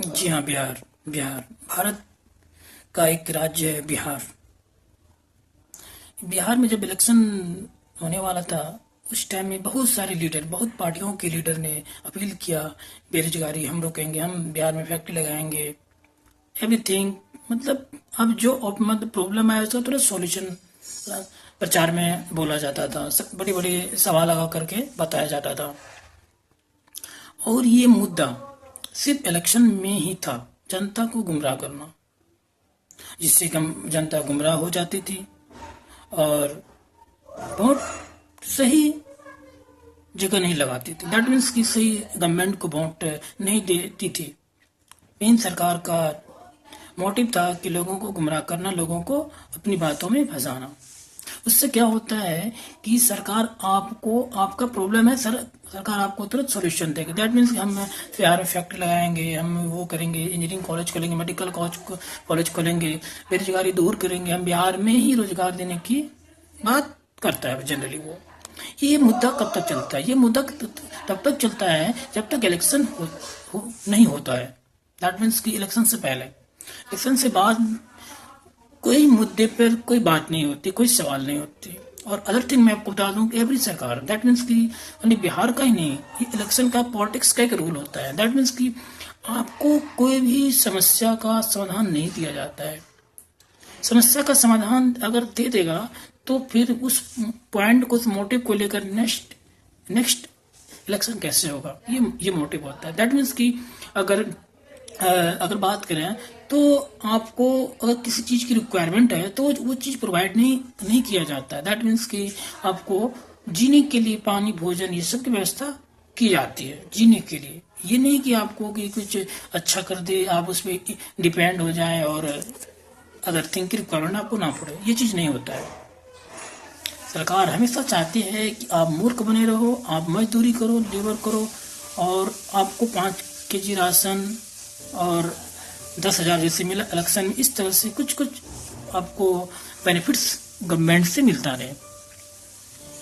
जी हाँ, बिहार। बिहार भारत का एक राज्य है बिहार। बिहार में जब इलेक्शन होने वाला था, उस टाइम में बहुत सारे लीडर, बहुत पार्टियों के लीडर ने अपील किया, बेरोजगारी हम रोकेंगे, हम बिहार में फैक्ट्री लगाएंगे, एवरीथिंग। मतलब अब जो मतलब प्रॉब्लम है उसका तुरंत सॉल्यूशन प्रचार में बोला जाता था, बड़ी बड़ी सभा लगा करके बताया जाता था। और ये मुद्दा सिर्फ इलेक्शन में ही था, जनता को गुमराह करना, जिससे जनता गुमराह हो जाती थी और वोट सही जगह नहीं लगाती थी। दैट मीन्स कि सही गवर्नमेंट को वोट नहीं देती थी। मेन सरकार का मोटिव था कि लोगों को गुमराह करना, लोगों को अपनी बातों में फंसाना। उससे क्या होता है कि सरकार आपको, आपका प्रॉब्लम है सरकार आपको तुरंत सॉल्यूशन देगी। दैट मीन्स हम बिहार में फैक्ट्री लगाएंगे, हम वो करेंगे, इंजीनियरिंग कॉलेज खोलेंगे, मेडिकल कॉलेज खोलेंगे, बेरोजगारी दूर करेंगे, हम बिहार में ही रोजगार देने की बात करता है जनरली वो। ये मुद्दा कब तक चलता है? ये मुद्दा तब तक चलता है जब तक इलेक्शन नहीं होता है। दैट मीन्स कि इलेक्शन से पहले, इलेक्शन से बाद कोई मुद्दे पर कोई बात नहीं होती, कोई सवाल नहीं होती। और अदर थिंग मैं आपको बता दूं कि एवरी सरकार, दैट मीन्स कि यानी बिहार का ही नहीं, इलेक्शन का पॉलिटिक्स का एक रूल होता है। दैट मीन्स कि आपको कोई भी समस्या का समाधान नहीं दिया जाता है। समस्या का समाधान अगर दे देगा तो फिर उस पॉइंट को, उस मोटिव को लेकर नेक्स्ट इलेक्शन कैसे होगा, ये मोटिव होता है। दैट मीन्स कि अगर बात करें तो आपको अगर किसी चीज की रिक्वायरमेंट है तो वो चीज प्रोवाइड नहीं किया जाता है। दैट मीन्स कि आपको जीने के लिए पानी, भोजन, ये सब की व्यवस्था की जाती है जीने के लिए। ये नहीं कि आपको कि कुछ अच्छा कर दे, आप उस पर डिपेंड हो जाए और अदर थिंग की रिक्वायरमेंट आपको ना पड़े, ये चीज नहीं होता है। सरकार हमेशा चाहती है कि आप मूर्ख बने रहो, आप मजदूरी करो, लेबर करो, और आपको 5 kg राशन और 10,000 जैसे मिला इलेक्शन में, इस तरह से कुछ आपको बेनिफिट्स गवर्नमेंट से मिलता रहे।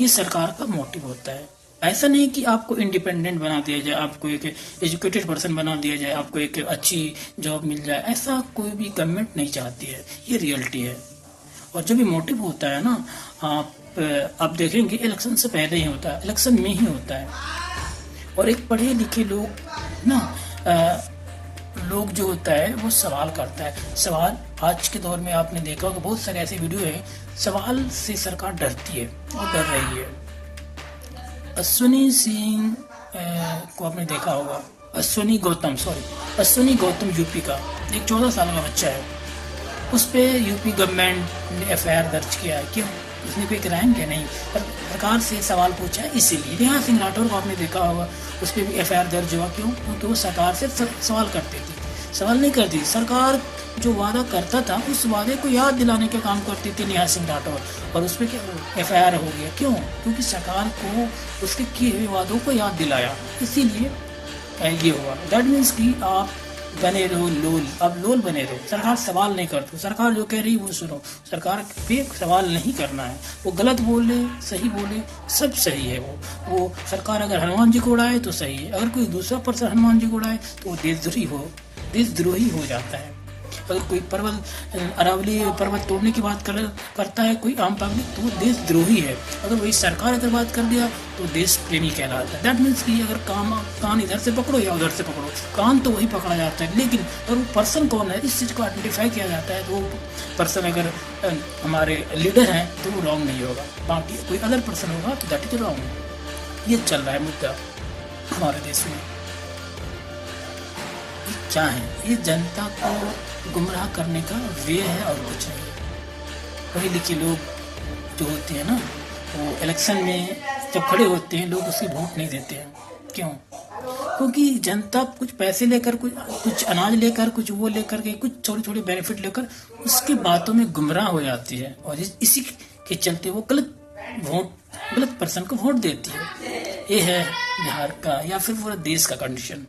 ये सरकार का मोटिव होता है। ऐसा नहीं कि आपको इंडिपेंडेंट बना दिया जाए, आपको एक एजुकेटेड पर्सन बना दिया जाए, आपको एक अच्छी जॉब मिल जाए, ऐसा कोई भी गवर्नमेंट नहीं चाहती है। ये रियलिटी है। और जो भी मोटिव होता है ना, आप देखेंगे इलेक्शन से पहले ही होता है, इलेक्शन में ही होता है। और एक पढ़े लिखे लोग जो होता है वो सवाल करता है। सवाल आज के दौर में आपने देखा होगा, बहुत सारे ऐसे वीडियो हैं, सवाल से सरकार डरती है और डर रही है। अश्विनी सिंह को आपने देखा होगा, अश्विनी गौतम यूपी का एक 14 साल का बच्चा है, उस पे यूपी गवर्नमेंट ने FIR दर्ज किया है। क्यों? उसने कोई क्राइम किया नहीं, पर सरकार से सवाल पूछा है इसीलिए। नेहा सिंह राठौर को आपने देखा होगा, उस पर भी FIR दर्ज हुआ। क्यों? क्योंकि वो सरकार से सवाल करती थी। सवाल नहीं करती, सरकार जो वादा करता था उस वादे को याद दिलाने का काम करती थी नेहा सिंह राठौर, और उस पर क्या FIR हो गया। क्यों? क्योंकि सरकार को उसके किए हुए वादों को याद दिलाया, इसीलिए ये हुआ। दैट मीन्स कि आप बने रहो लोल, अब लोल बने रहो। सरकार सवाल नहीं करती, सरकार जो कह रही है वो सुनो। सरकार पे सवाल नहीं करना है, वो गलत बोले, सही बोले, सब सही है। वो सरकार अगर हनुमान जी को उड़ाए तो सही है, अगर कोई दूसरा पर्सन हनुमान जी को उड़ाए तो वो देशद्रोही हो जाता है। अगर कोई अरावली पर्वत तोड़ने की बात करता है कोई आम पब्लिक, तो वो देशद्रोही है। अगर वही सरकार अगर बात कर दिया तो देश प्रेमी कहलाता है। दैट मीन्स कि अगर कान इधर से पकड़ो या उधर से पकड़ो, कान तो वही पकड़ा जाता है, लेकिन अगर वो पर्सन कौन है इस चीज़ को आइडेंटिफाई किया जाता है, तो वो पर्सन अगर हमारे लीडर हैं तो वो रॉन्ग नहीं होगा, बाकी कोई अदर पर्सन होगा तो दैट इज रॉन्ग। ये चल रहा है मुद्दा हमारे देश में। क्या है? ये जनता को गुमराह करने का वे है और कुछ नहीं। पढ़े लिखे लोग जो होते हैं ना, वो इलेक्शन में जब खड़े होते हैं, लोग उसकी वोट नहीं देते हैं। क्यों? क्योंकि जनता कुछ पैसे लेकर, कुछ अनाज लेकर, कुछ वो लेकर के, कुछ छोटे छोटे बेनिफिट लेकर उसकी बातों में गुमराह हो जाती है, और इसी के चलते वो गलत पर्सन को वोट देती है। ये है बिहार का या फिर पूरा देश का कंडीशन।